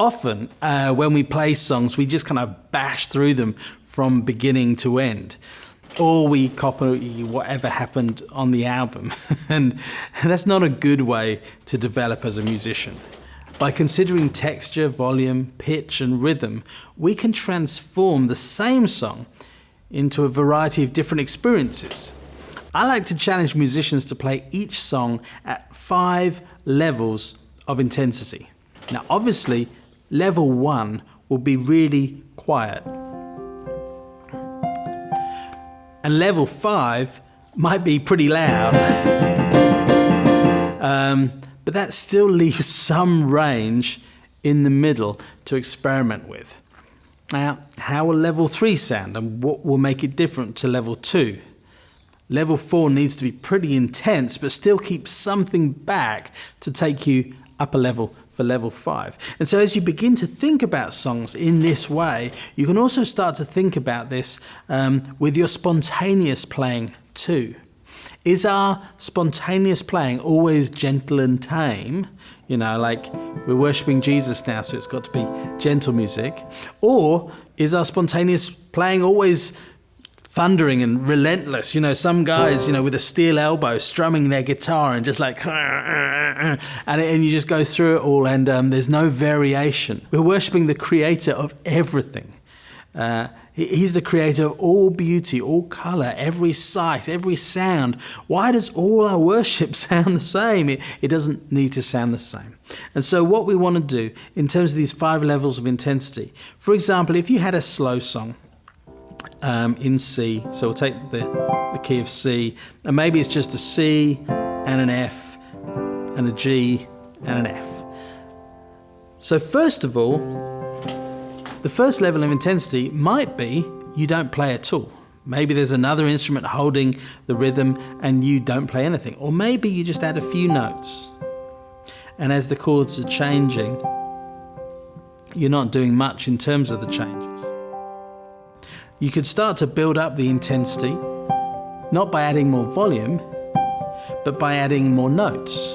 Often, when we play songs, we just kind of bash through them from beginning to end. Or we copy whatever happened on the album. And that's not a good way to develop as a musician. By considering texture, volume, pitch, and rhythm, we can transform the same song into a variety of different experiences. I like to challenge musicians to play each song at 5 levels of intensity. Now, obviously, level 1 will be really quiet. And level 5 might be pretty loud. But that still leaves some range in the middle to experiment with. Now, how will level 3 sound, and what will make it different to level 2? Level 4 needs to be pretty intense, but still keep something back to take you up a level for level 5. And so as you begin to think about songs in this way, you can also start to think about this with your spontaneous playing too. Is our spontaneous playing always gentle and tame? You know, like we're worshipping Jesus now, so it's got to be gentle music. Or is our spontaneous playing always thundering and relentless? You know, some guys, you know, with a steel elbow strumming their guitar and just like, and you just go through it all, and there's no variation. We're worshipping the creator of everything. He's the creator of all beauty, all colour, every sight, every sound. Why does all our worship sound the same? It doesn't need to sound the same. And so what we want to do in terms of these 5 levels of intensity, for example, if you had a slow song in C, so we'll take the key of C, and maybe it's just a C and an F and a G and an F. So first of all, the first level of intensity might be you don't play at all. Maybe there's another instrument holding the rhythm and you don't play anything. Or maybe you just add a few notes. And as the chords are changing, you're not doing much in terms of the changes. You could start to build up the intensity, not by adding more volume, but by adding more notes.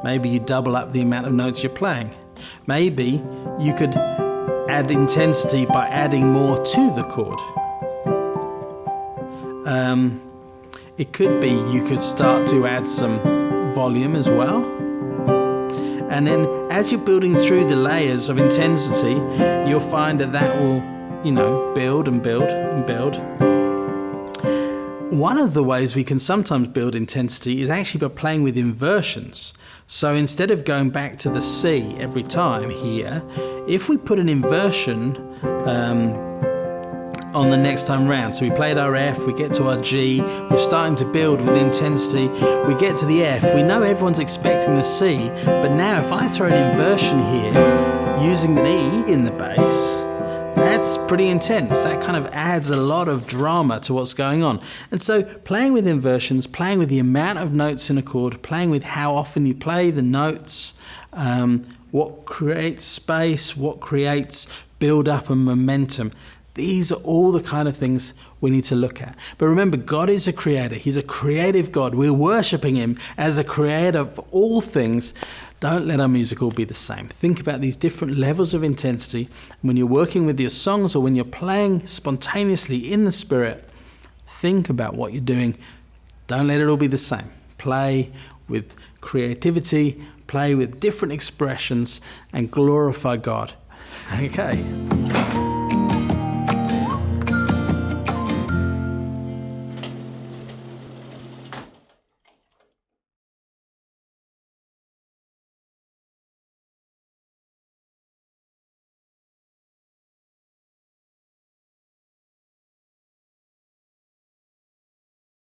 Maybe you double up the amount of notes you're playing. Maybe you could add intensity by adding more to the chord. It could be you could start to add some volume as well. And then as you're building through the layers of intensity, you'll find that will, you know, build and build and build. One of the ways we can sometimes build intensity is actually by playing with inversions. So instead of going back to the C every time here, if we put an inversion on the next time round, so we played our F, we get to our G, we're starting to build with intensity, we get to the F, we know everyone's expecting the C, but now if I throw an inversion here using an E in the bass, that's pretty intense. That kind of adds a lot of drama to what's going on. And so playing with inversions, playing with the amount of notes in a chord, playing with how often you play the notes, what creates space, what creates build-up and momentum. These are all the kind of things we need to look at. But remember, God is a creator. He's a creative God. We're worshipping him as a creator of all things. Don't let our music all be the same. Think about these different levels of intensity. When you're working with your songs or when you're playing spontaneously in the Spirit, think about what you're doing. Don't let it all be the same. Play with creativity, play with different expressions, and glorify God. Okay.